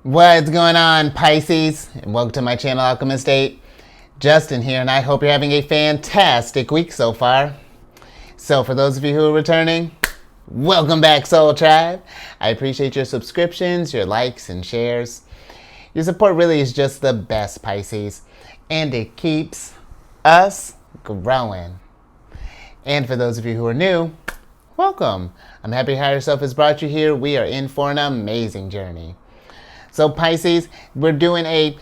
What's going on, Pisces? And welcome to my channel, Alchemist. Justin here, and I hope you're having a fantastic week so far. So for those of you who are returning, welcome back, Soul Tribe. I appreciate your subscriptions, your likes, and shares. Your support really is just the best, Pisces, and it keeps us growing. And for those of you who are new, welcome. I'm happy Higher Self has brought you here. We are in for an amazing journey. So Pisces, we're doing I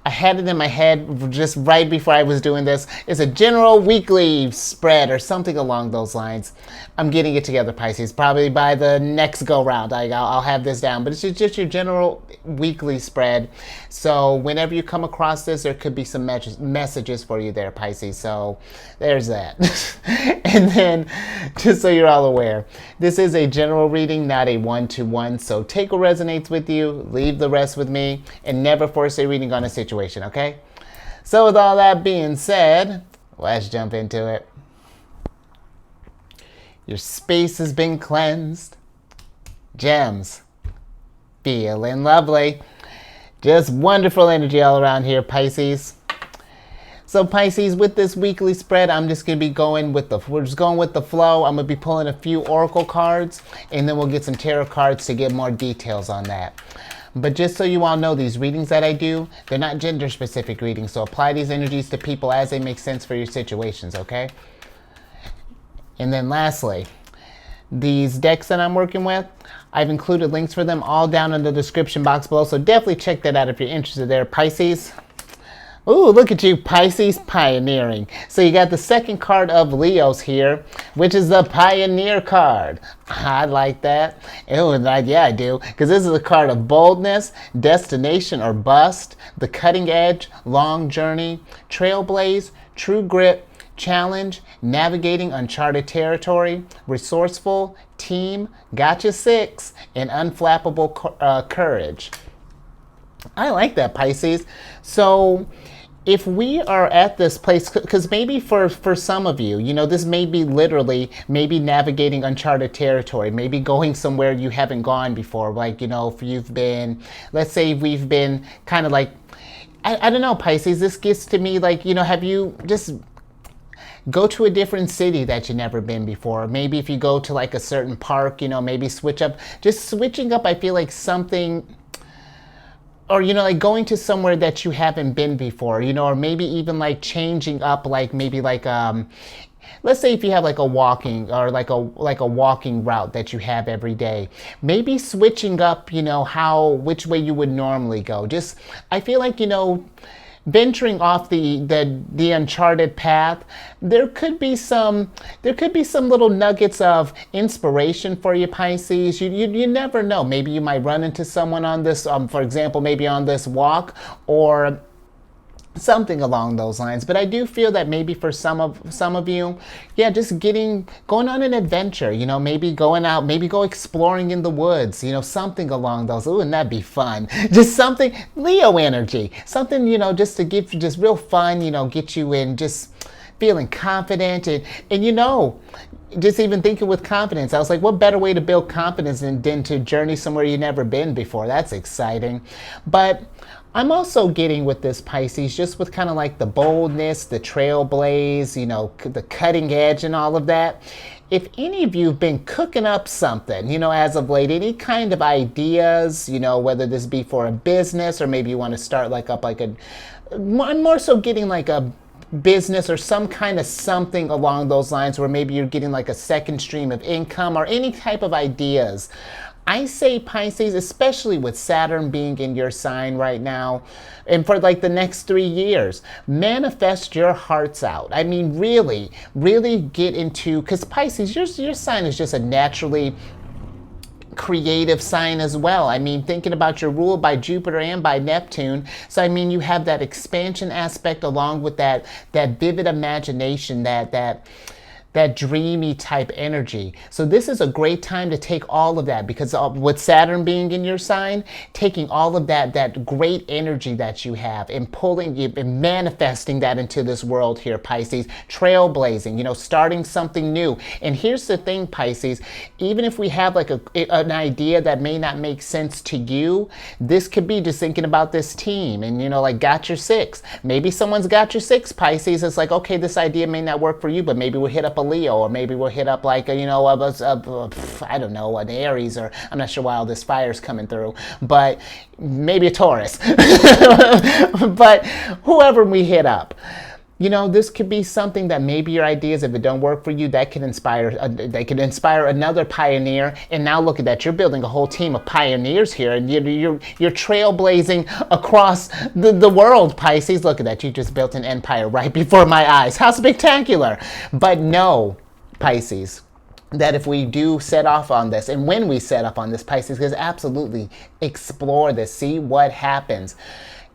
had it in my head just right before I was doing this. It's a general weekly spread or something along those lines. I'm getting it together, Pisces. Probably by the next go round, I'll have this down. But it's just your general weekly spread. So whenever you come across this, there could be some messages for you there, Pisces. So there's that. And then, just so you're all aware, this is a general reading, not a one-to-one. So take what resonates with you, leave the rest with me, and never force a reading on a situation, okay? So with all that being said, let's jump into it. Your space has been cleansed. Gems. Feeling lovely. Just wonderful energy all around here, Pisces. So Pisces, with this weekly spread, I'm just going to be we're just going with the flow. I'm going to be pulling a few oracle cards, and then we'll get some tarot cards to get more details on that. But just so you all know, these readings that I do, they're not gender-specific readings, so apply these energies to people as they make sense for your situations, okay? And then lastly, these decks that I'm working with, I've included links for them all down in the description box below, so definitely check that out if you're interested there, Pisces. Ooh, look at you, Pisces, pioneering. So you got the second card of Leo's here, which is the Pioneer card. I like that. Ooh, yeah, I do. Because this is a card of boldness, destination or bust, the cutting edge, long journey, trailblaze, true grit, challenge, navigating uncharted territory, resourceful, team, gotcha 6, and unflappable courage. I like that, Pisces. So if we are at this place, because maybe for some of you, this may be literally maybe navigating uncharted territory, maybe going somewhere you haven't gone before. Like, if you've been, let's say we've been kind of like, I don't know, Pisces, this gets to me like, have you just go to a different city that you've never been before. Maybe if you go to like a certain park, maybe switch up. Just switching up, I feel like something, or like going to somewhere that you haven't been before, or maybe even like changing up, like maybe like let's say if you have like a walking or like a walking route that you have every day, maybe switching up, which way you would normally go. Just, I feel like, venturing off the uncharted path, there could be some little nuggets of inspiration for you, Pisces. You never know. Maybe you might run into someone on this, for example, maybe on this walk or something along those lines. But I do feel that maybe for some of you, yeah, just going on an adventure, maybe going out, maybe go exploring in the woods, something along those. Ooh, and that'd be fun. Just something, Leo energy, something, just to give you just real fun, get you in just feeling confident and just even thinking with confidence. I was like, what better way to build confidence than to journey somewhere you've never been before? That's exciting. But I'm also getting with this, Pisces, just with kind of like the boldness, the trailblaze, the cutting edge and all of that. If any of you have been cooking up something, as of late, any kind of ideas, whether this be for a business or maybe you want to start I'm more so getting like a business or some kind of something along those lines where maybe you're getting like a second stream of income or any type of ideas. I say, Pisces, especially with Saturn being in your sign right now, and for like the next 3 years, manifest your hearts out. I mean, really, really get into, because Pisces, your sign is just a naturally creative sign as well. I mean, thinking about your rule by Jupiter and by Neptune. So, I mean, you have that expansion aspect along with that vivid imagination, that that dreamy type energy. So this is a great time to take all of that, because with Saturn being in your sign, taking all of that great energy that you have and pulling you and manifesting that into this world here, Pisces, trailblazing, starting something new. And here's the thing, Pisces, even if we have like an idea that may not make sense to you, this could be just thinking about this team and, like got your six. Maybe someone's got your six, Pisces. It's like, okay, this idea may not work for you, but maybe we'll hit up a Leo, or maybe we'll hit up like, I don't know, an Aries, or I'm not sure why all this fire's coming through, but maybe a Taurus. But whoever we hit up, this could be something that maybe your ideas, if it don't work for you, that could inspire, they could inspire another pioneer. And now look at that, you're building a whole team of pioneers here, and you're trailblazing across the world, Pisces. Look at that, you just built an empire right before my eyes. How spectacular. But no, Pisces, that if we do set off on this, and when we set up on this, Pisces, because absolutely explore this, see what happens.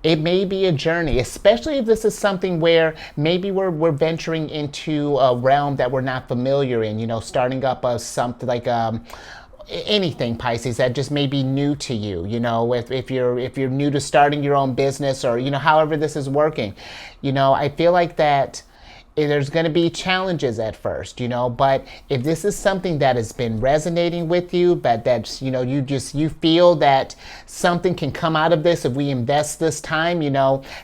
It may be a journey, especially if this is something where maybe we're venturing into a realm that we're not familiar in, starting up something like anything, Pisces, that just may be new to you, if you're new to starting your own business, or however this is working. I feel like that there's going to be challenges at first, but if this is something that has been resonating with you, but that's, you feel that something can come out of this if we invest this time,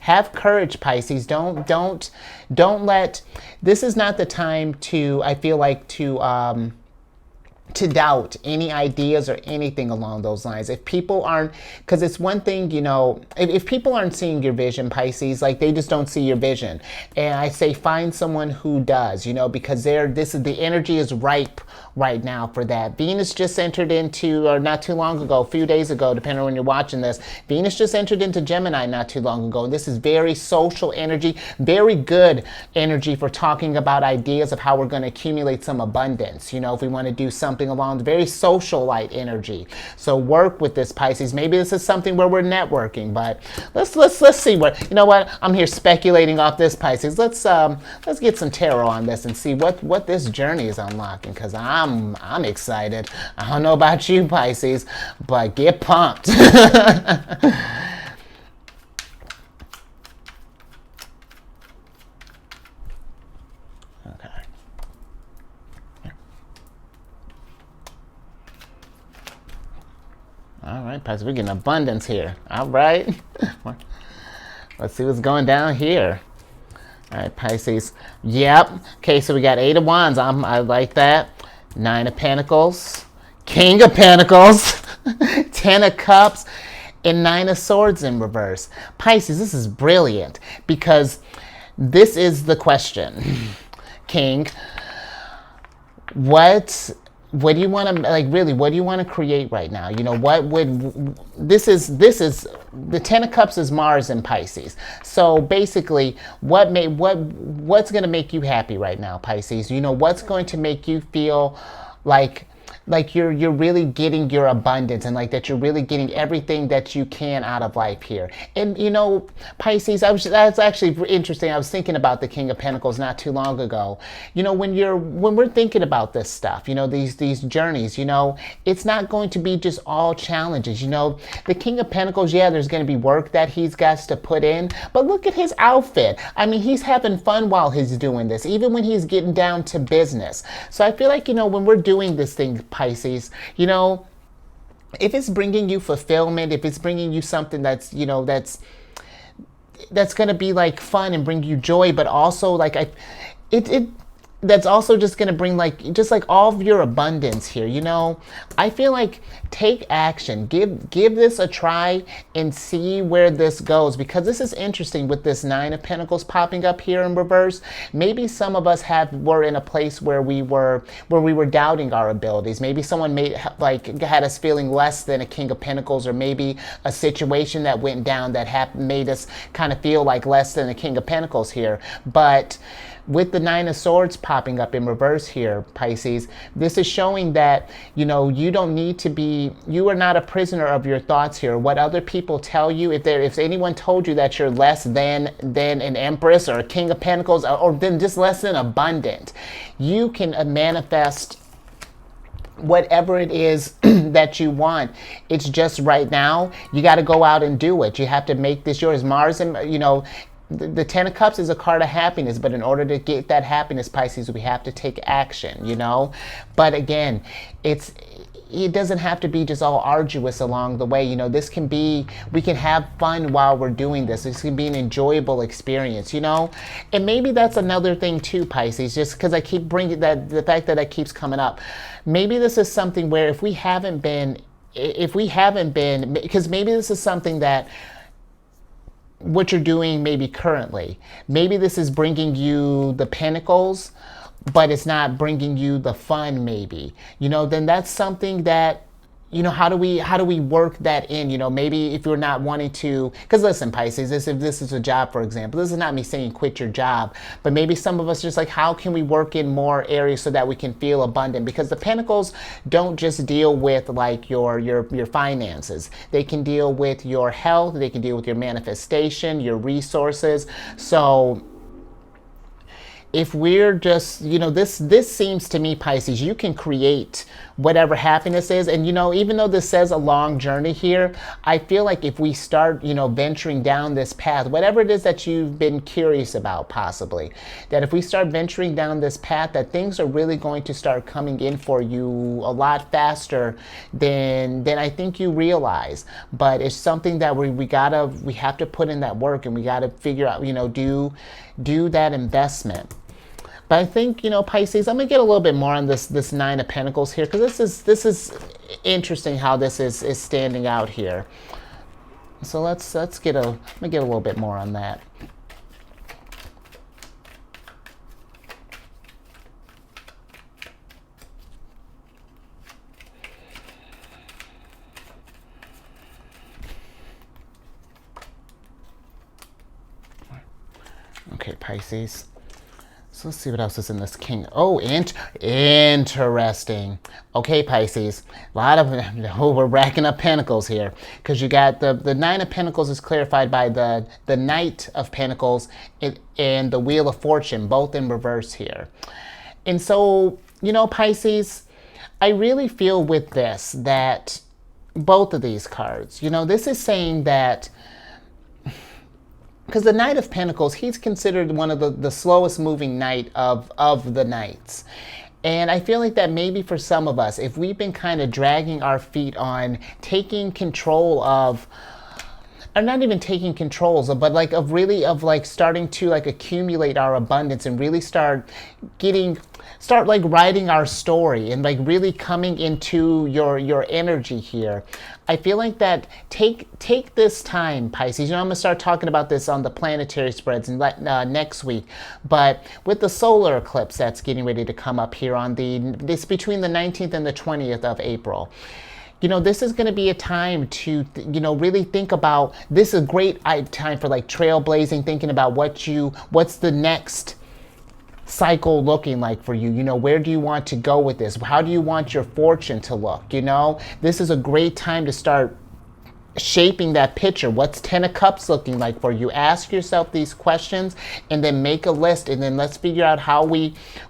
have courage, Pisces. Don't let, this is not the time to, I feel like, to doubt any ideas or anything along those lines. If people aren't, because it's one thing, if people aren't seeing your vision, Pisces, like they just don't see your vision. And I say find someone who does, because the energy is ripe right now for that. Venus just entered into, or not too long ago, a few days ago, depending on when you're watching this, Venus just entered into Gemini not too long ago. And this is very social energy, very good energy for talking about ideas of how we're going to accumulate some abundance. If we want to do something along the very social light energy. So work with this, Pisces. Maybe this is something where we're networking, but let's see what, I'm here speculating off this, Pisces. Let's get some tarot on this and see what this journey is unlocking, because I'm excited. I don't know about you, Pisces, but get pumped. All right, Pisces, we're getting abundance here. All right. Let's see what's going down here. All right, Pisces. Yep. Okay, so we got 8 of Wands. I like that. 9 of Pentacles. King of Pentacles. 10 of Cups. And 9 of Swords in reverse. Pisces, this is brilliant, because this is the question. King, what do you want to, really, what do you want to create right now? This is the 10 of Cups is Mars in Pisces. So basically, what's going to make you happy right now, Pisces? What's going to make you feel like you're really getting your abundance, and like that you're really getting everything that you can out of life here. And Pisces, that's actually interesting. I was thinking about the King of Pentacles not too long ago. When we're thinking about this stuff, these journeys, it's not going to be just all challenges. The King of Pentacles, there's going to be work that he's got to put in, but look at his outfit. I mean, he's having fun while he's doing this, even when he's getting down to business. So I feel like, when we're doing this thing, Pisces, if it's bringing you fulfillment, if it's bringing you something that's, that's going to be like fun and bring you joy, but also that's also just going to bring just all of your abundance here. I feel like take action, give this a try and see where this goes, because this is interesting with this 9 of Pentacles popping up here in reverse. Maybe some of us were in a place where we were doubting our abilities. Maybe someone had us feeling less than a King of Pentacles, or maybe a situation that went down that made us kind of feel like less than a King of Pentacles here. But with the 9 of Swords, popping up in reverse here, Pisces, this is showing that, you know, you don't need to be, you are not a prisoner of your thoughts here. What other people tell you, if anyone told you that you're less than an Empress or a King of Pentacles, or then just less than abundant, you can manifest whatever it is that you want. It's just right now, you got to go out and do it. You have to make this yours. Mars, and you know, the Ten of Cups is a card of happiness, but in order to get that happiness, Pisces, we have to take action, you know. But again, it doesn't have to be just all arduous along the way. You know, this can be, we can have fun while we're doing this. This can be an enjoyable experience, you know. And maybe that's another thing too, Pisces, just because I keep bringing that, the fact that keeps coming up. Maybe this is something where if we haven't been, because maybe this is something that what you're doing maybe currently, maybe this is bringing you the pentacles, but it's not bringing you the fun maybe, you know, then that's something that, you know, how do we work that in? You know, maybe if you're not wanting to, because listen, Pisces, if this is a job, for example, this is not me saying quit your job, but maybe some of us just like, how can we work in more areas so that we can feel abundant? Because the pentacles don't just deal with like your finances. They can deal with your health. They can deal with your manifestation, your resources. So if we're just, you know, this seems to me, Pisces, you can create whatever happiness is. And, you know, even though this says a long journey here, I feel like if we start, you know, venturing down this path, whatever it is that you've been curious about, possibly, that if we start venturing down this path, that things are really going to start coming in for you a lot faster than I think you realize. But it's something that we have to put in that work, and we got to figure out, you know, do that investment. But I think, you know, Pisces, I'm going to get a little bit more on this Nine of Pentacles here, because this is interesting how this is standing out here. So let's get let me get a little bit more on that. Okay, Pisces. So let's see what else is in this King. Oh, interesting. Okay, Pisces. A lot of, we're racking up Pentacles here, because you got the Nine of Pentacles is clarified by the Knight of Pentacles and the Wheel of Fortune, both in reverse here. And so, you know, Pisces, I really feel with this that both of these cards, you know, this is saying that, because the Knight of Pentacles, he's considered one of the slowest moving knight of the knights. And I feel like that maybe for some of us, if we've been kind of dragging our feet on taking control of, or not even taking controls, but like starting to like accumulate our abundance and really start like writing our story and like really coming into your energy here. I feel like that take this time, Pisces. You know, I'm gonna start talking about this on the planetary spreads and next week. But with the solar eclipse that's getting ready to come up here on this between the 19th and the 20th of April. You know, this is going to be a time to, you know, really think about, this is a great time for like trailblazing, thinking about what's the next cycle looking like for you. You know, where do you want to go with this? How do you want your fortune to look? You know, this is a great time to start shaping that picture. What's Ten of Cups looking like for you? Ask yourself these questions and then make a list, and then let's figure out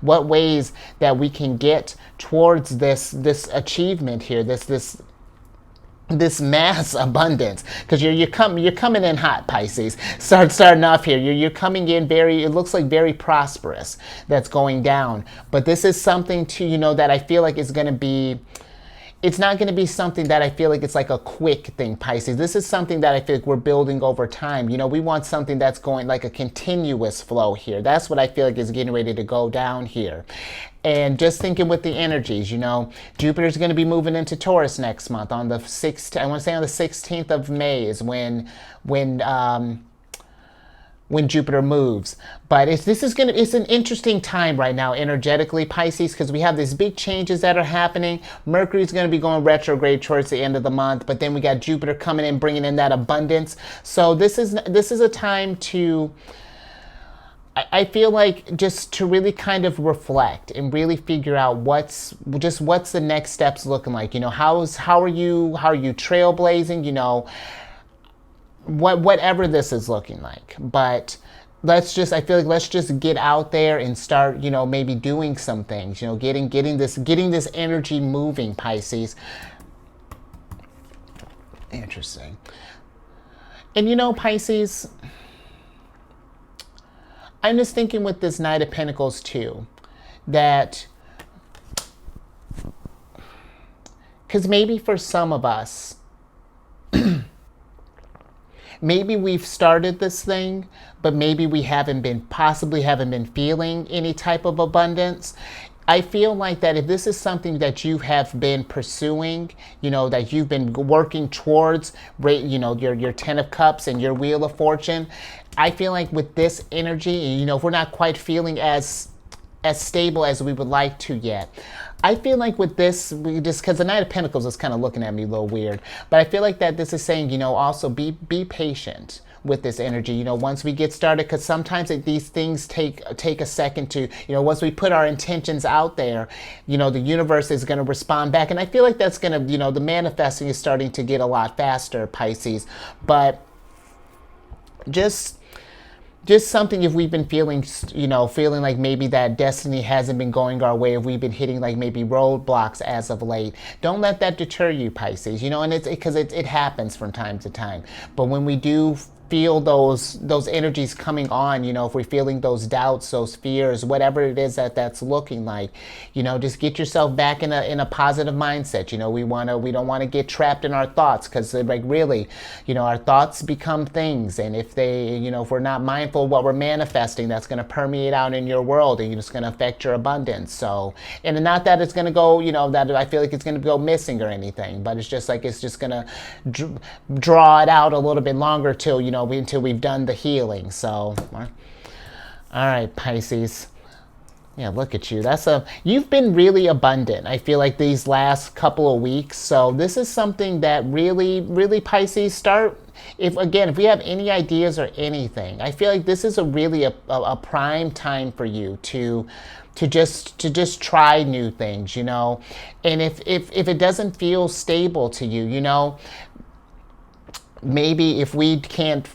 what ways that we can get towards this achievement here, this mass abundance, because you're coming in hot, Pisces. Starting off here, you're coming in it looks like very prosperous. That's going down, but this is something to, you know, that I feel like is going to be. It's not going to be something that I feel like it's like a quick thing, Pisces. This is something that I feel like we're building over time. You know, we want something that's going like a continuous flow here. That's what I feel like is getting ready to go down here. And just thinking with the energies, you know, Jupiter's going to be moving into Taurus next month on the 6th. I want to say on the 16th of May is when Jupiter moves. But it's an interesting time right now energetically, Pisces, because we have these big changes that are happening. Mercury's going to be going retrograde towards the end of the month, but then we got Jupiter coming in, bringing in that abundance. So this is a time to I feel like just to really kind of reflect and really figure out what's the next steps looking like. You know, how are you trailblazing? You know, whatever this is looking like. But I feel like let's just get out there and start, you know, maybe doing some things. You know, getting this energy moving, Pisces. Interesting. And you know, Pisces, I'm just thinking with this Knight of Pentacles too, that, because maybe for some of us, maybe we've started this thing, but maybe we possibly haven't been feeling any type of abundance. I feel like that if this is something that you have been pursuing, you know, that you've been working towards, you know, your 10 of Cups and your Wheel of Fortune, I feel like with this energy, you know, if we're not quite feeling as stable as we would like to yet, I feel like with this, because the Knight of Pentacles is kind of looking at me a little weird, but I feel like that this is saying, you know, also be patient with this energy, you know, once we get started, because sometimes these things take a second to, you know, once we put our intentions out there, you know, the universe is going to respond back. And I feel like that's going to, you know, the manifesting is starting to get a lot faster, Pisces. But just something, if we've been feeling like maybe that destiny hasn't been going our way, if we've been hitting like maybe roadblocks as of late, don't let that deter you, Pisces, you know, and it's because it happens from time to time. But when we do feel those energies coming on, you know, if we're feeling those doubts, those fears, whatever it is that's looking like, you know, just get yourself back in a positive mindset. You know, we don't want to get trapped in our thoughts, because like really, you know, our thoughts become things, and if we're not mindful of what we're manifesting, that's going to permeate out in your world, and it's going to affect your abundance. So, and not that it's going to go, you know, that I feel like it's going to go missing or anything, but it's just like it's just going to draw it out a little bit longer till, you know, until we've done the healing. So, all right, Pisces. Yeah, look at you. You've been really abundant, I feel like, these last couple of weeks. So this is something that really, really, Pisces, if we have any ideas or anything, I feel like this is a prime time for you to just try new things, you know. And if it doesn't feel stable to you, you know, maybe if we can't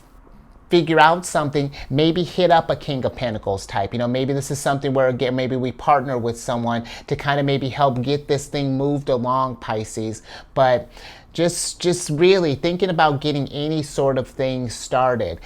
figure out something, maybe hit up a King of Pentacles type. You know, maybe this is something where, again, maybe we partner with someone to kind of maybe help get this thing moved along, Pisces. But just really thinking about getting any sort of thing started.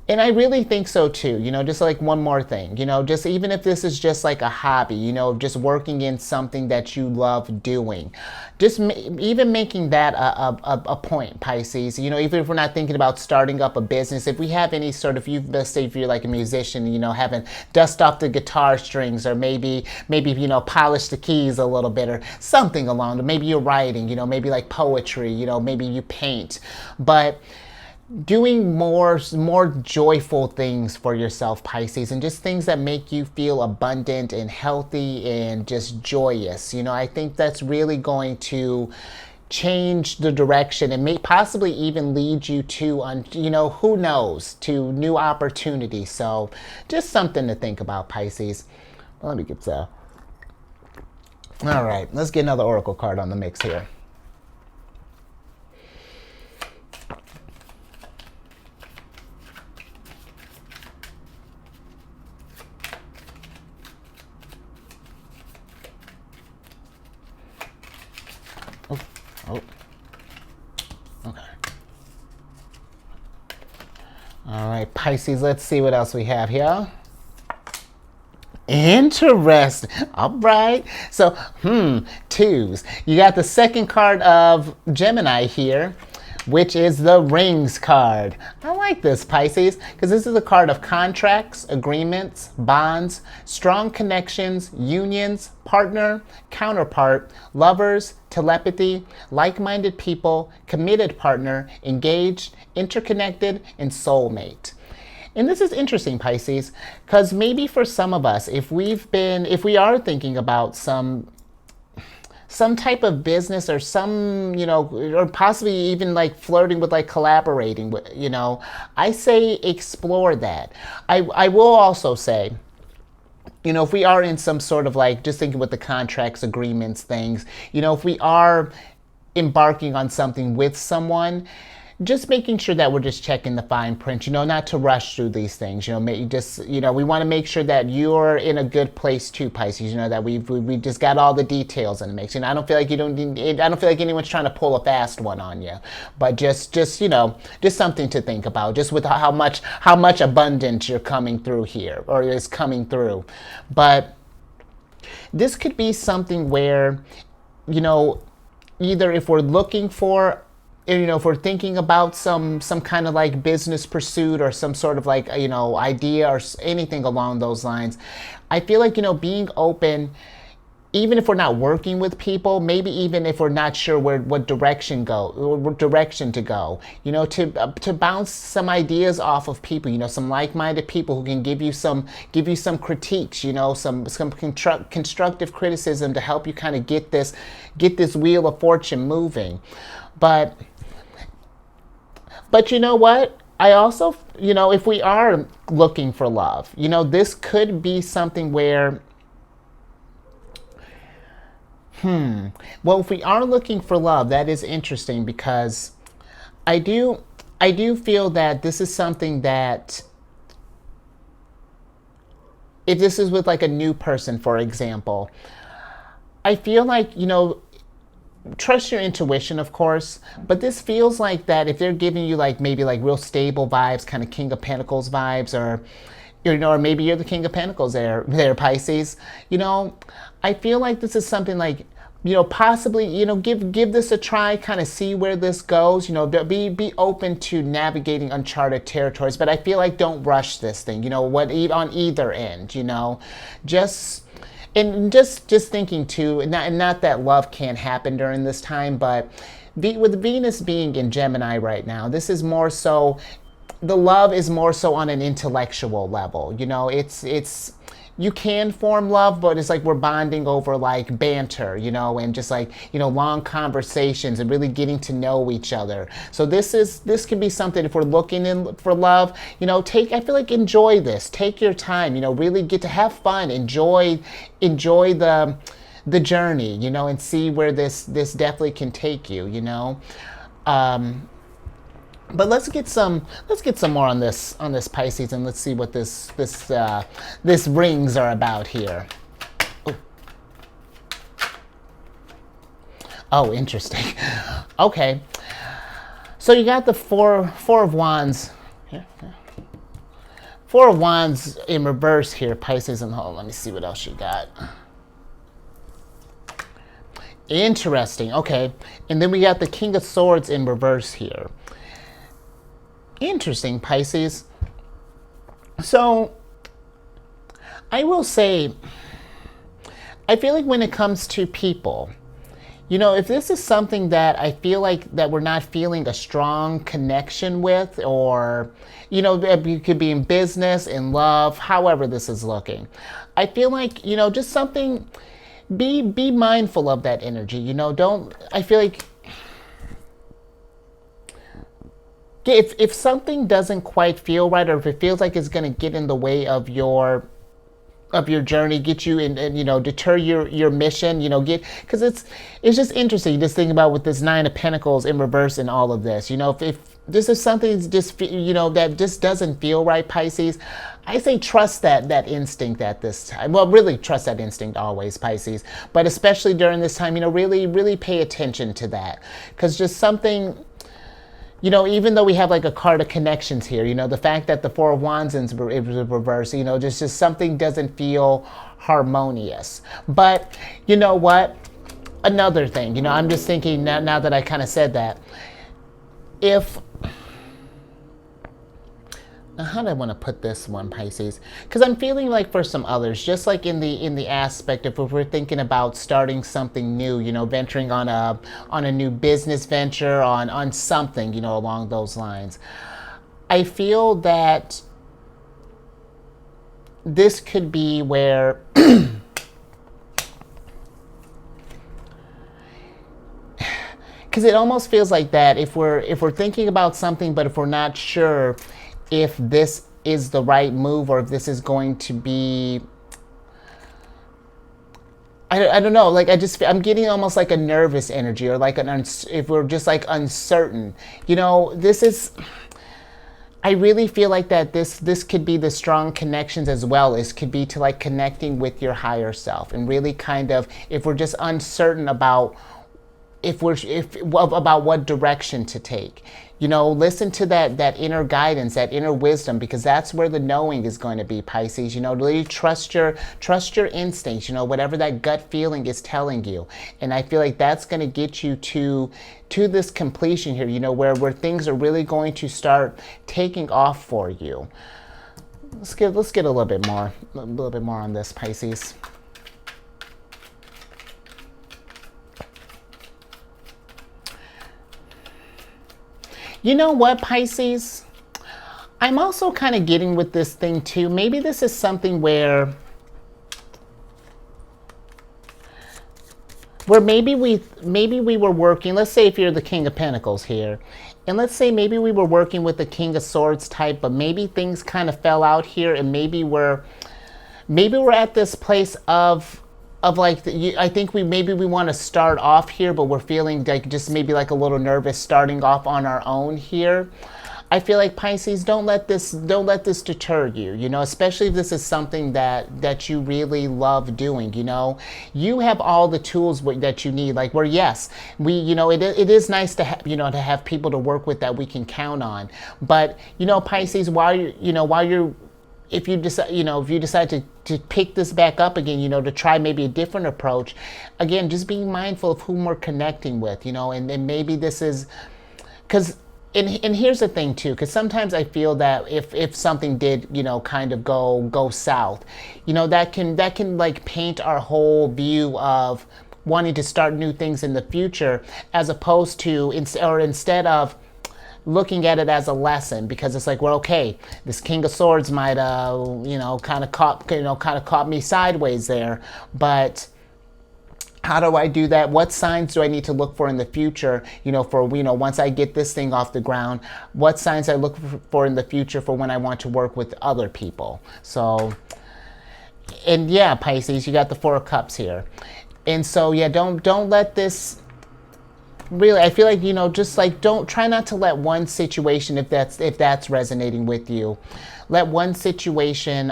And I really think so too, you know, just like one more thing, you know, just even if this is just like a hobby, you know, just working in something that you love doing, just even making that a point, Pisces, you know, even if we're not thinking about starting up a business, if we have any sort of, let's say if you're like a musician, you know, having dust off the guitar strings, or maybe, you know, polish the keys a little bit, or something along, maybe you're writing, you know, maybe like poetry, you know, maybe you paint, but doing more joyful things for yourself, Pisces, and just things that make you feel abundant and healthy and just joyous. You know, I think that's really going to change the direction and may possibly even lead you to, you know, who knows, to new opportunities. So just something to think about, Pisces. Well, let me get that. All right, let's get another oracle card on the mix here. Oh, okay. All right, Pisces, let's see what else we have here. Interesting. All right. So, twos. You got the second card of Gemini here, which is the Rings card. I like this, Pisces, because this is a card of contracts, agreements, bonds, strong connections, unions, partner, counterpart, lovers, telepathy, like-minded people, committed partner, engaged, interconnected, and soulmate. And this is interesting, Pisces, because maybe for some of us, if we are thinking about some some type of business or some, or possibly even like flirting with like collaborating with, I say explore that. I will also say, if we are in some sort of like, just thinking with the contracts, agreements, things, if we are embarking on something with someone, just making sure that we're just checking the fine print, not to rush through these things, we want to make sure that you're in a good place too, Pisces, that we just got all the details in the mix. I don't feel like I don't feel like anyone's trying to pull a fast one on you, but just something to think about, just with how much abundance you're coming through here, or is coming through. But this could be something where, either if we're looking for, if we're thinking about some kind of like business pursuit or some sort of like, idea or anything along those lines, I feel like, being open, even if we're not working with people, maybe even if we're not sure what direction to go, to bounce some ideas off of people, some like-minded people who can give you some critiques, some constructive criticism to help you kind of get this wheel of fortune moving. But you know what? I also, if we are looking for love, this could be something where, well, if we are looking for love, that is interesting, because I do feel that this is something that, if this is with like a new person, for example, I feel like, trust your intuition, of course, but this feels like that if they're giving you like maybe like real stable vibes, kind of King of Pentacles vibes, or or maybe you're the King of Pentacles there, Pisces, I feel like this is something like, possibly, give this a try, kind of see where this goes, be open to navigating uncharted territories, but I feel like don't rush this thing, on either end, just thinking too, not that love can't happen during this time, but with Venus being in Gemini right now, this is more so, the love is more so on an intellectual level. It's you can form love, but it's like we're bonding over like banter, and just like, long conversations and really getting to know each other. So this could be something, if we're looking in for love, I feel like enjoy this, take your time, really get to have fun, enjoy the journey, and see where this definitely can take you, But let's get some more on this Pisces, and let's see what this rings are about here. Oh, interesting. Okay, so you got the four of Wands. Four of Wands in reverse here, Pisces, and hold on, let me see what else you got. Interesting. Okay, and then we got the King of Swords in reverse here. Interesting, Pisces. So I will say, I feel like when it comes to people, if this is something that I feel like that we're not feeling a strong connection with, or it could be in business, in love, however this is looking, I feel like, just something, be mindful of that energy. I feel like if something doesn't quite feel right, or if it feels like it's going to get in the way of your journey, get you and deter your mission, because it's just interesting just thinking about with this Nine of Pentacles in reverse and all of this, if this is something just that just doesn't feel right, Pisces, I say trust that instinct at this time. Well, really trust that instinct always, Pisces, but especially during this time, really pay attention to that, because just something, even though we have like a card of connections here, the fact that the Four of Wands is reverse, just something doesn't feel harmonious. But you know what? Another thing, I'm just thinking now that I kind of said that, now how do I want to put this one, Pisces? Because I'm feeling like for some others, just like in the aspect of if we're thinking about starting something new, venturing on a new business venture, on something, along those lines. I feel that this could be where because it almost feels like that if we're thinking about something, but if we're not sure if this is the right move or if this is going to be, I don't know, like I'm getting almost like a nervous energy, or like if we're just like uncertain, this is, I really feel like that this could be the strong connections as well. This could be to like connecting with your higher self, and really kind of, if we're just uncertain about about what direction to take. Listen to that inner guidance, that inner wisdom, because that's where the knowing is going to be, Pisces. Really trust your instincts, whatever that gut feeling is telling you. And I feel like that's going to get you to this completion here, where things are really going to start taking off for you. Let's get a little bit more on this, Pisces. You know what, Pisces? I'm also kind of getting with this thing too. Maybe this is something where maybe we were working, let's say if you're the King of Pentacles here, and let's say maybe we were working with the King of Swords type, but maybe things kind of fell out here, and maybe we're at this place of like, I think we want to start off here, but we're feeling like just maybe like a little nervous starting off on our own here. I feel like, Pisces, don't let this deter you, especially if this is something that you really love doing. You have all the tools that you need, like, where, yes, it is nice to have, to have people to work with that we can count on. But, Pisces, if you decide to pick this back up again, to try maybe a different approach, again, just being mindful of whom we're connecting with, and maybe this is, because, and here's the thing too, because sometimes I feel that if something did, kind of go south, that can like paint our whole view of wanting to start new things in the future, as opposed to, instead of looking at it as a lesson, because it's like, well, okay, this King of Swords might, kind of caught me sideways there, but how do I do that? What signs do I need to look for in the future, once I get this thing off the ground, what signs I look for in the future for when I want to work with other people? So, and yeah, Pisces, you got the Four of Cups here. And so, yeah, don't let this, really, I feel like, just like, try not to let one situation, if that's resonating with you, let one situation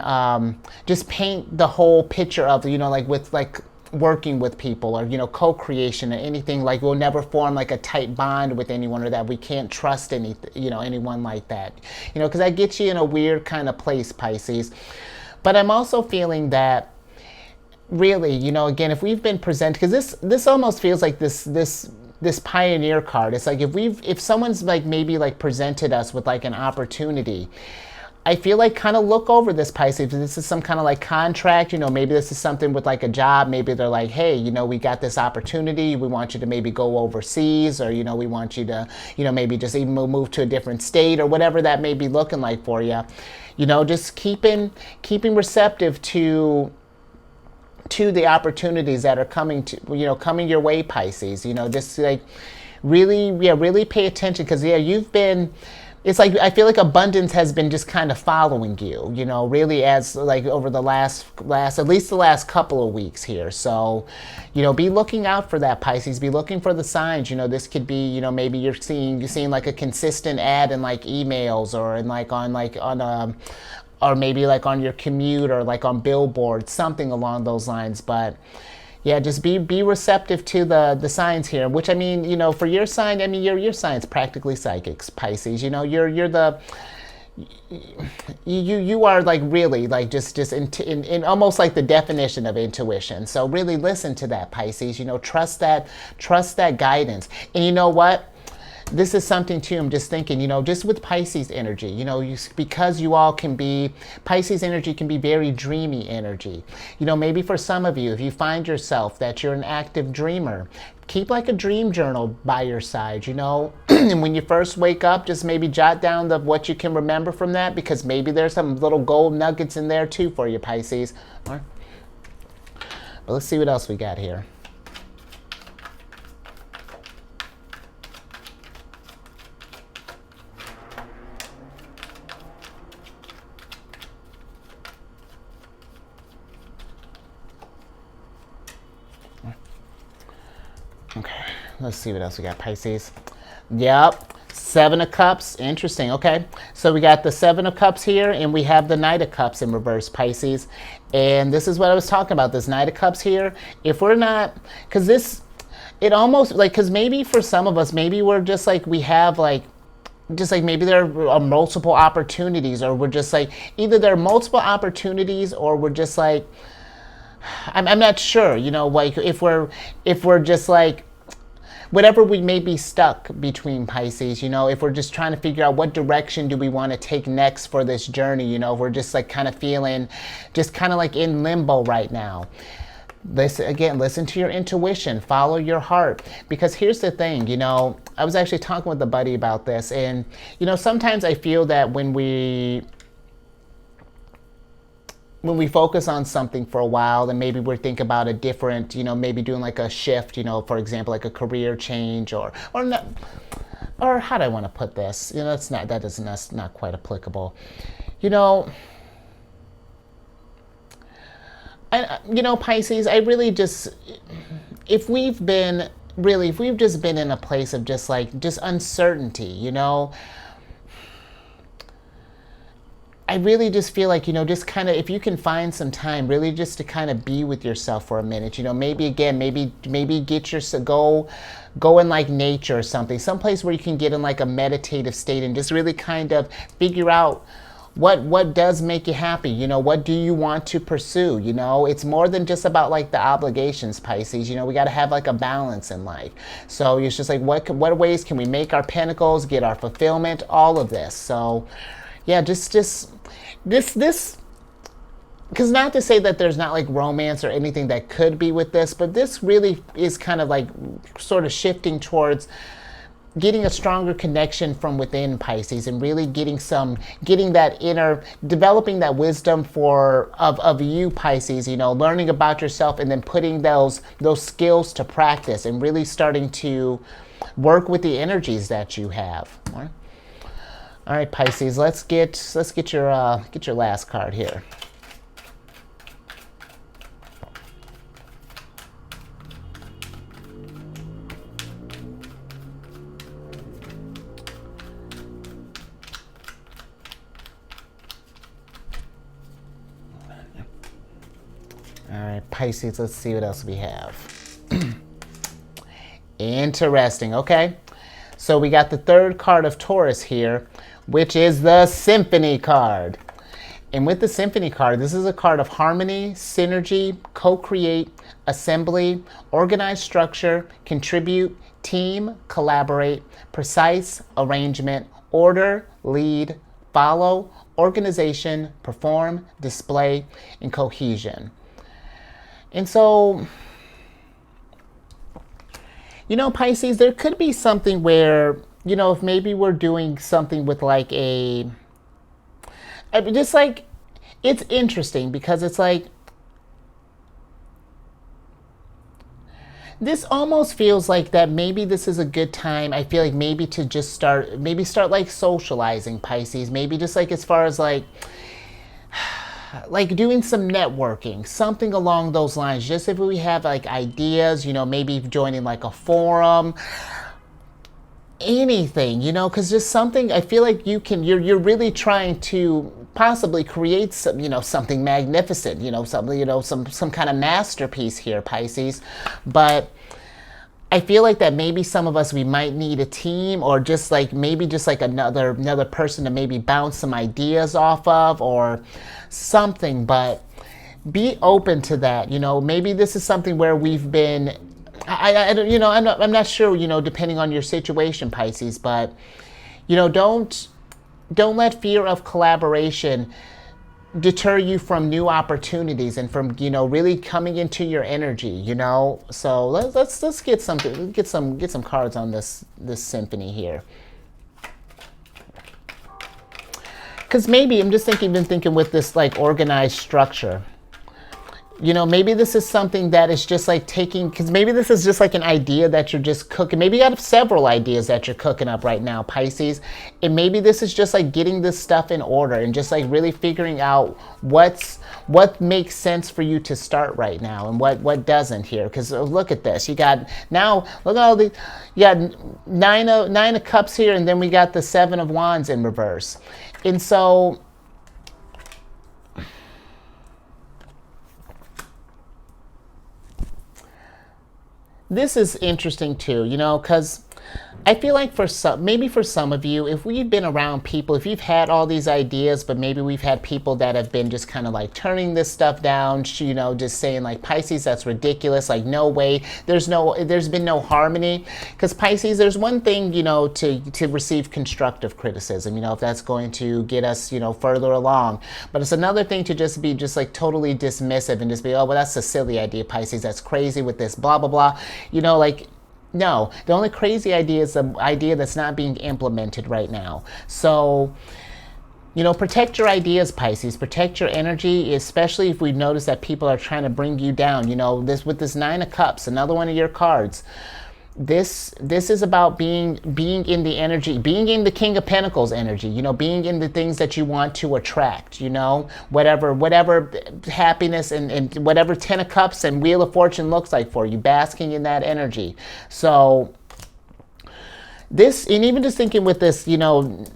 just paint the whole picture of, like with like working with people, or co-creation, or anything, like we'll never form like a tight bond with anyone, or that we can't trust anyone like that, because that gets you in a weird kind of place, Pisces. But I'm also feeling that, really, again, if we've been presented, because this almost feels like this pioneer card. It's like if someone's like maybe like presented us with like an opportunity, I feel like kind of look over this, Pisces. If this is some kind of like contract, maybe this is something with like a job. Maybe they're like, hey, we got this opportunity. We want you to maybe go overseas, or, we want you to, maybe just even move to a different state, or whatever that may be looking like for you. Just keeping receptive to the opportunities that are coming your way, Pisces. Just like really pay attention, because it's like, I feel like abundance has been just kind of following you, really, as like over the last at least the last couple of weeks here. So, be looking out for that, Pisces. Be looking for the signs. This could be, maybe you're seeing like a consistent ad in like emails, or in like on or maybe like on your commute, or like on billboards, something along those lines. But yeah, just be receptive to the signs here, which, I mean, for your sign, I mean, your sign's practically psychics, Pisces. You are like really like just in almost like the definition of intuition. So really listen to that, Pisces. Trust that guidance. And you know what? This is something too, I'm just thinking, just with Pisces energy, because you all can be, Pisces energy can be very dreamy energy. Maybe for some of you, if you find yourself that you're an active dreamer, keep like a dream journal by your side, and when you first wake up, just maybe jot down what you can remember from that, because maybe there's some little gold nuggets in there too for you, Pisces. All right. But let's see what else we got here. Okay, let's see what else we got, Pisces. Yep, Seven of Cups. Interesting. Okay, so we got the Seven of Cups here, and we have the Knight of Cups in reverse, Pisces. And this is what I was talking about, this Knight of Cups here. If we're not, because this, it almost, like, because maybe for some of us, maybe we're just like, we have like, just like maybe there are multiple opportunities, or we're just like, either there are multiple opportunities, or we're just like, I'm not sure, you know, like if we're just like, whatever we may be stuck between, Pisces, you know, if we're just trying to figure out what direction do we want to take next for this journey, you know, if we're just like kind of feeling just kind of like in limbo right now. Listen to your intuition, follow your heart, because here's the thing, you know, I was actually talking with a buddy about this, and, you know, sometimes I feel that when we focus on something for a while, and maybe we think about a different, you know, maybe doing like a shift, you know, for example, like a career change, or not, or how do I want to put this? You know, that's not quite applicable. You know, you know, Pisces, I really just, if we've just been in a place of just uncertainty, you know, I really just feel like, you know, just kind of, if you can find some time, really just to kind of be with yourself for a minute, you know, maybe get go in like nature or something, someplace where you can get in like a meditative state and just really kind of figure out what does make you happy, you know, what do you want to pursue, you know, it's more than just about like the obligations, Pisces, you know, we got to have like a balance in life. So it's just like, what ways can we make our pentacles, get our fulfillment, all of this. So yeah, just this, because not to say that there's not like romance or anything that could be with this, but this really is kind of like sort of shifting towards getting a stronger connection from within, Pisces, and really getting that inner, developing that wisdom of you, Pisces, you know, learning about yourself, and then putting those skills to practice, and really starting to work with the energies that you have. All right, Pisces, let's get your last card here. All right, Pisces, let's see what else we have. Interesting, okay? So we got the third card of Taurus here, which is the Symphony card. And with the Symphony card, this is a card of harmony, synergy, co-create, assembly, organized structure, contribute, team, collaborate, precise, arrangement, order, lead, follow, organization, perform, display, and cohesion. And so, you know, Pisces, there could be something where, you know, if maybe we're doing something with like just like, it's interesting because it's like, this almost feels like that maybe this is a good time. I feel like maybe to just start like socializing, Pisces, maybe just like as far as like doing some networking, something along those lines. Just if we have like ideas, you know, maybe joining like a forum, anything, you know, because just something, I feel like you're really trying to possibly create some, you know, something magnificent, you know, something, you know, some kind of masterpiece here, Pisces. But I feel like that maybe some of us, we might need a team, or just like maybe just like another person to maybe bounce some ideas off of or something. But be open to that, you know. Maybe this is something where we've been, I don't, you know, I'm not sure, you know, depending on your situation, Pisces, but, you know, don't let fear of collaboration deter you from new opportunities and from, you know, really coming into your energy, you know. So let's get some cards on this symphony here. Because maybe I'm just been thinking with this like organized structure. You know, maybe this is something that is just like taking, because maybe this is just like an idea that you're just cooking. Maybe you have several ideas that you're cooking up right now, Pisces. And maybe this is just like getting this stuff in order and just like really figuring out what makes sense for you to start right now and what doesn't here. Because look at this. You got now, look at all the, you got nine of cups here, and then we got the 7 of wands in reverse. And so, this is interesting too, you know, because I feel like maybe for some of you, if we've been around people, if you've had all these ideas, but maybe we've had people that have been just kind of like turning this stuff down, you know, just saying like, Pisces, that's ridiculous. Like, no way. There's been no harmony. Because Pisces, there's one thing, you know, to receive constructive criticism, you know, if that's going to get us, you know, further along. But it's another thing to just be just like totally dismissive and just be, oh, well, that's a silly idea, Pisces. That's crazy with this, blah, blah, blah. You know, like, no, the only crazy idea is the idea that's not being implemented right now. So, you know, protect your ideas, Pisces. Protect your energy, especially if we notice that people are trying to bring you down. You know, this with this 9 of cups, another one of your cards. This is about being in the energy, being in the King of Pentacles energy, you know, being in the things that you want to attract, you know, whatever happiness and whatever 10 of Cups and Wheel of Fortune looks like for you, basking in that energy. So this, and even just thinking with this, you know,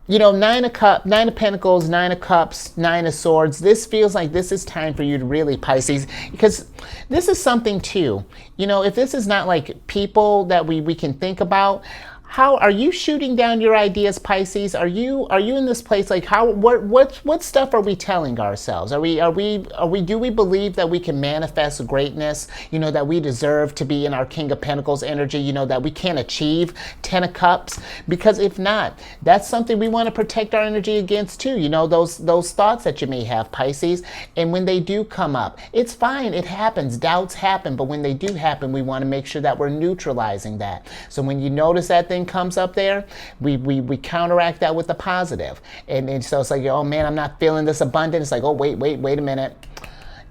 9 of Pentacles, 9 of Cups, 9 of Swords. This feels like this is time for you to really, Pisces, because this is something too. You know, if this is not like people that we can think about, how are you shooting down your ideas, Pisces? Are you in this place like what stuff are we telling ourselves? Do we believe that we can manifest greatness? You know, that we deserve to be in our King of Pentacles energy, you know, that we can achieve 10 of Cups? Because if not, that's something we want to protect our energy against too. You know, those thoughts that you may have, Pisces, and when they do come up, it's fine, it happens, doubts happen, but when they do happen, we want to make sure that we're neutralizing that. So when you notice that thing comes up there, we counteract that with the positive. And so it's like, oh man, I'm not feeling this abundant. It's like, oh, wait a minute.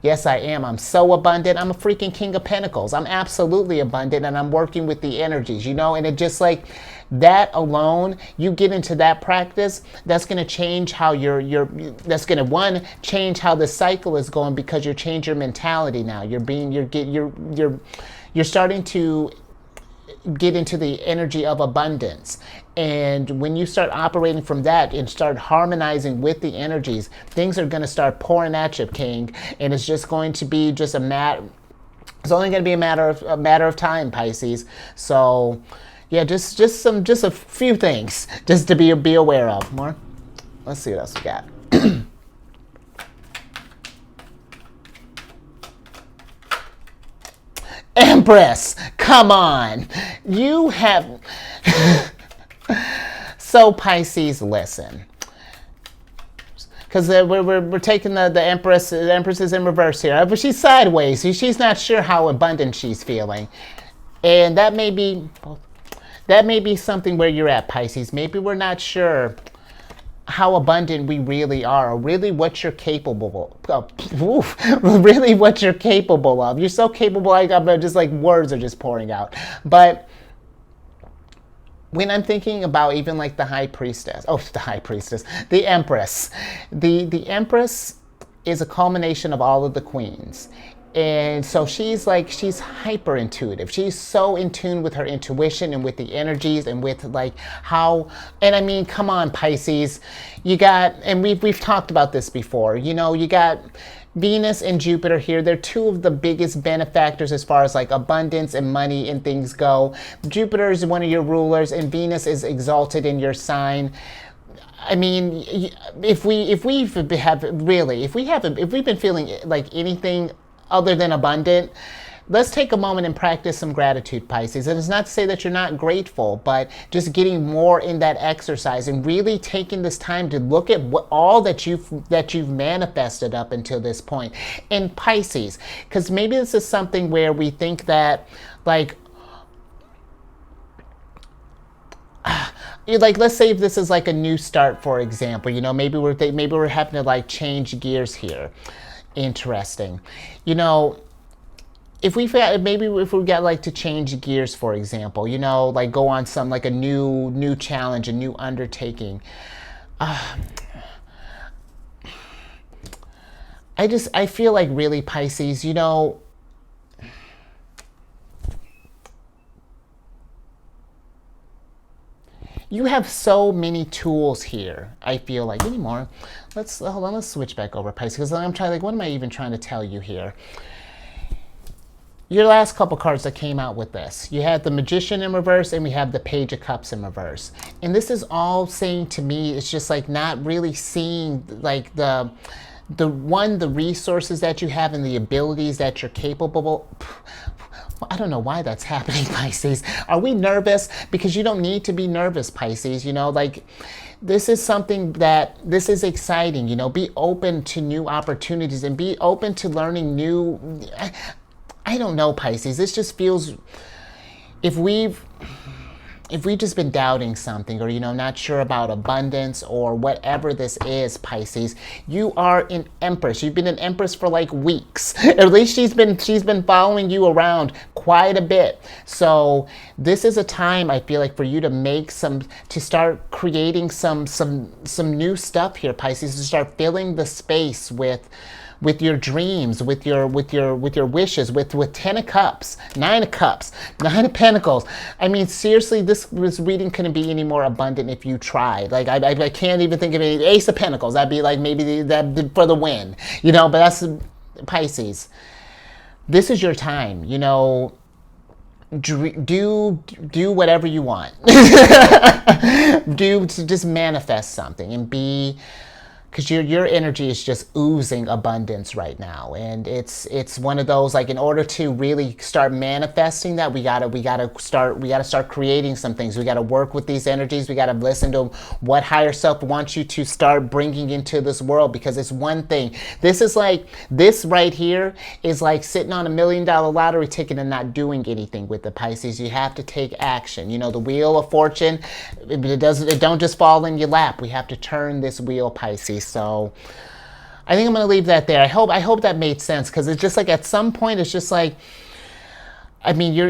Yes, I am. I'm so abundant. I'm a freaking King of Pentacles. I'm absolutely abundant, and I'm working with the energies, you know, and it just like that alone, you get into that practice, that's going to change how that's going to change how the cycle is going, because you're changing your mentality now. You're starting to get into the energy of abundance. And when you start operating from that and start harmonizing with the energies, things are going to start pouring at you, King. And it's just going to be just it's only going to be a matter of time, Pisces. So yeah, just a few things just to be aware of. More. Let's see what else we got. Empress, come on. You have... So Pisces, listen. Because we're taking the Empress. The Empress is in reverse here. But she's sideways. She's not sure how abundant she's feeling. And that may be something where you're at, Pisces. Maybe we're not sure how abundant we really are, or really what you're capable of. Really what you're capable of. You're so capable, I'm just like words are just pouring out. But when I'm thinking about even like the High Priestess, the Empress. The Empress is a culmination of all of the queens. And so she's hyper intuitive. She's so in tune with her intuition and with the energies and with like how, and I mean, come on, Pisces, you got, and we've talked about this before, you know, you got Venus and Jupiter here. They're two of the biggest benefactors as far as like abundance and money and things go. Jupiter is one of your rulers and Venus is exalted in your sign. I mean, if we've been feeling like anything other than abundant, let's take a moment and practice some gratitude, Pisces. And it's not to say that you're not grateful, but just getting more in that exercise and really taking this time to look at all that you've manifested up until this point. And Pisces, because maybe this is something where we think that like let's say if this is like a new start, for example, you know, maybe we're having to like change gears here. interesting. You know, if we got like to change gears, for example, you know, like go on some like a new challenge, a new undertaking. I feel like really, Pisces, you know, you have so many tools here. I feel like anymore. Hold on. Let's switch back over, Pisces, because I'm trying. Like, what am I even trying to tell you here? Your last couple cards that came out with this, you had the Magician in reverse, and we have the Page of Cups in reverse. And this is all saying to me, it's just like not really seeing like the resources that you have and the abilities that you're capable. I don't know why that's happening, Pisces. Are we nervous? Because you don't need to be nervous, Pisces. You know, like this is something this is exciting. You know, be open to new opportunities and be open to learning new. I don't know, Pisces. This just feels, if we've just been doubting something, or, you know, not sure about abundance or whatever this is, Pisces, you are an Empress. You've been an Empress for like weeks. At least she's been following you around quite a bit. So this is a time, I feel like, for you to start creating some new stuff here, Pisces, to start filling the space with your dreams, with your wishes, with 10 of Cups, 9 of Cups, 9 of Pentacles. I mean, seriously, this reading couldn't be any more abundant if you tried. Like, I can't even think of any. Ace of Pentacles, that'd be like maybe that for the win, you know, but that's Pisces. This is your time, you know. Do whatever you want. Just manifest something and be, because your energy is just oozing abundance right now, and it's one of those, like, in order to really start manifesting that, we gotta start creating some things. We gotta work with these energies. We gotta listen to what higher self wants you to start bringing into this world, because it's one thing. This right here is like sitting on $1 million lottery ticket and not doing anything with the, Pisces. You have to take action. You know, the wheel of fortune, it don't just fall in your lap. We have to turn this wheel, Pisces. So I think I'm going to leave that there. I hope that made sense, because it's just like at some point it's just like, I mean, you're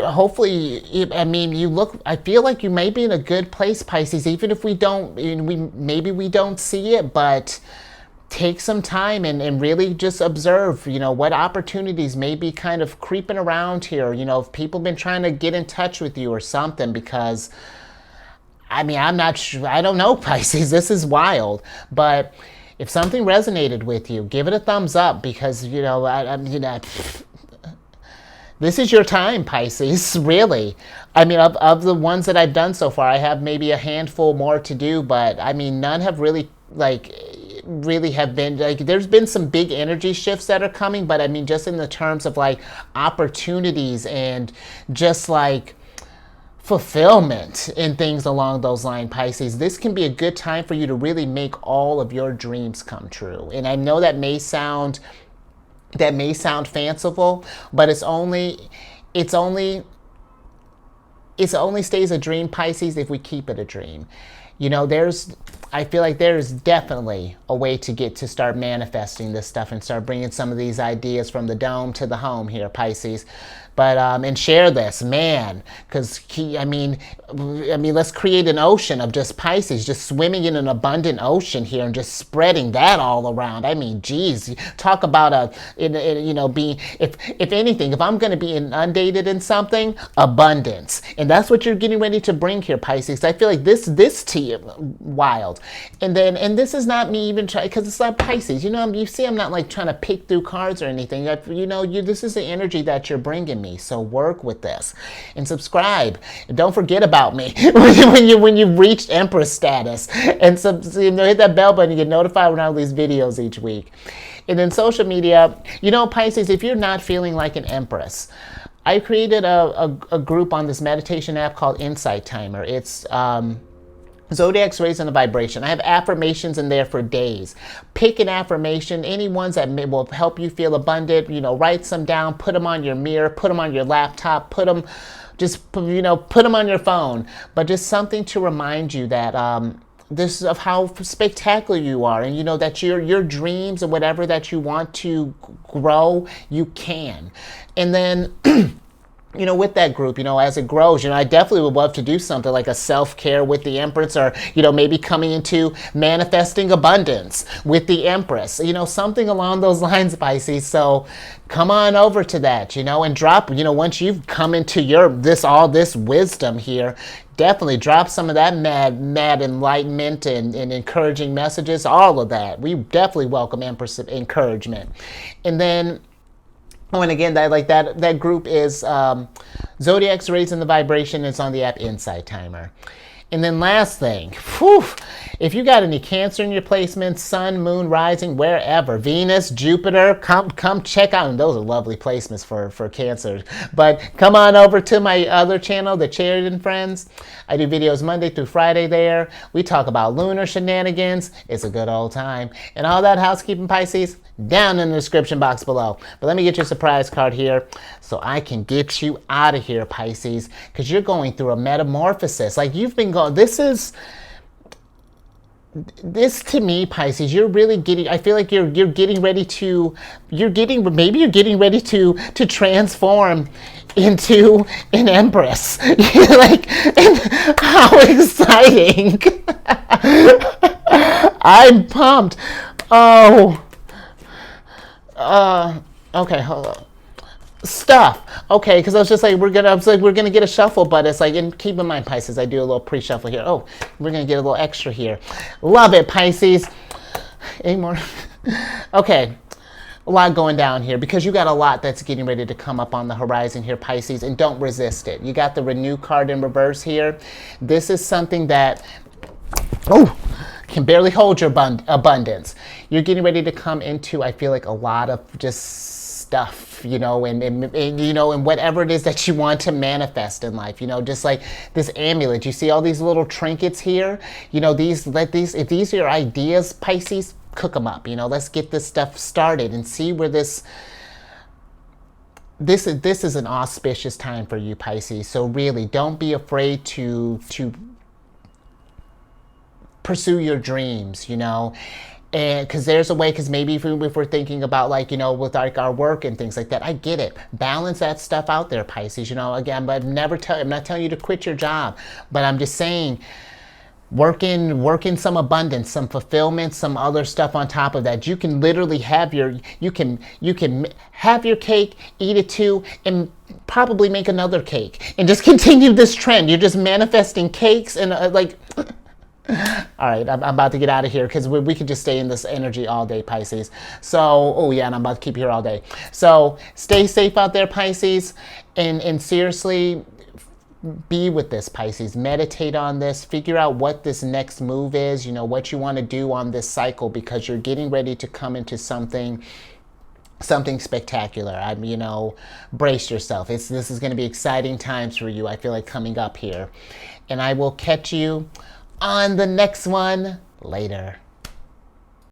hopefully, I mean, I feel like you may be in a good place, Pisces, even if we don't see it, but take some time and really just observe, you know, what opportunities may be kind of creeping around here. You know, if people have been trying to get in touch with you or something, because I mean, I'm not sure. I don't know, Pisces. This is wild. But if something resonated with you, give it a thumbs up, because, you know, this is your time, Pisces, really. I mean, of the ones that I've done so far, I have maybe a handful more to do, but I mean, none have really have been, like, there's been some big energy shifts that are coming, but I mean, just in the terms of like opportunities and just like fulfillment and things along those lines, Pisces, this can be a good time for you to really make all of your dreams come true. And I know that may sound fanciful, but it only stays a dream, Pisces, if we keep it a dream. You know, I feel like there's definitely a way to start manifesting this stuff and start bringing some of these ideas from the dome to the home here, Pisces. But and share this, man, because I mean, let's create an ocean of just Pisces, just swimming in an abundant ocean here and just spreading that all around. I mean, geez, talk about you know, being, if anything, if I'm going to be inundated in something, abundance, and that's what you're getting ready to bring here, Pisces. I feel like this to you, wild, and this is not me even trying, because it's not Pisces. You know, you see, I'm not like trying to pick through cards or anything. You know, this is the energy that you're bringing me. So work with this and subscribe. And don't forget about me when you've reached Empress status. And you know, hit that bell button to get notified when I release videos each week. And then social media, you know, Pisces, if you're not feeling like an Empress, I created a group on this meditation app called Insight Timer. It's Zodiacs Raising the Vibration. I have affirmations in there for days. Pick an affirmation, any ones that will help you feel abundant. You know, write some down, put them on your mirror, put them on your laptop, put them on your phone. But just something to remind you that this of how spectacular you are, and you know that your dreams and whatever that you want to grow, you can. And then you know, with that group, you know, as it grows, you know, I definitely would love to do something like a self-care with the Empress, or, you know, maybe coming into manifesting abundance with the Empress, you know, something along those lines, Pisces. So come on over to that, you know, and drop, you know, once you've come into all this wisdom here, definitely drop some of that mad enlightenment and encouraging messages, all of that. We definitely welcome Empress encouragement. And then, oh, and again, that group is Zodiacs Raising the Vibration. It's on the app Insight Timer. And then last thing, if you got any Cancer in your placements, Sun, Moon, Rising, wherever, Venus, Jupiter, come check out. And those are lovely placements for Cancer. But come on over to my other channel, The Sheridan Friends. I do videos Monday through Friday there. We talk about lunar shenanigans. It's a good old time. And all that housekeeping, Pisces, down in the description box below. But let me get your surprise card here so I can get you out of here, Pisces, because you're going through a metamorphosis. Like you've been going, this to me, Pisces, you're really getting, I feel like you're getting ready to transform into an Empress. Like, how exciting. I'm pumped. Oh. Okay, hold on. Stuff. Okay, because I was just like, we're gonna get a shuffle, but it's like, and keep in mind, Pisces, I do a little pre-shuffle here. Oh, we're gonna get a little extra here. Love it, Pisces. Any more? Okay, a lot going down here because you got a lot that's getting ready to come up on the horizon here, Pisces, and don't resist it. You got the Renew card in reverse here. This is something that, can barely hold your abundance. You're getting ready to come into, I feel like, a lot of just stuff, you know, and you know, and whatever it is that you want to manifest in life, you know, just like this amulet. You see all these little trinkets here, you know, if these are your ideas, Pisces, cook them up, you know, let's get this stuff started and see where this is an auspicious time for you, Pisces. So really, don't be afraid to pursue your dreams, you know, and because there's a way, because maybe if we're thinking about, like, you know, with like our work and things like that, I get it. Balance that stuff out there, Pisces, you know, again, but I'm not telling you to quit your job, but I'm just saying, work in some abundance, some fulfillment, some other stuff on top of that. You can literally have you can have your cake, eat it too, and probably make another cake and just continue this trend. You're just manifesting cakes and like, all right, I'm about to get out of here because we could just stay in this energy all day, Pisces. So, oh yeah, and I'm about to keep you here all day. So stay safe out there, Pisces, and seriously, be with this, Pisces. Meditate on this. Figure out what this next move is, you know, what you want to do on this cycle, because you're getting ready to come into something spectacular. You know, brace yourself. This is going to be exciting times for you, I feel like, coming up here. And I will catch you on the next one later.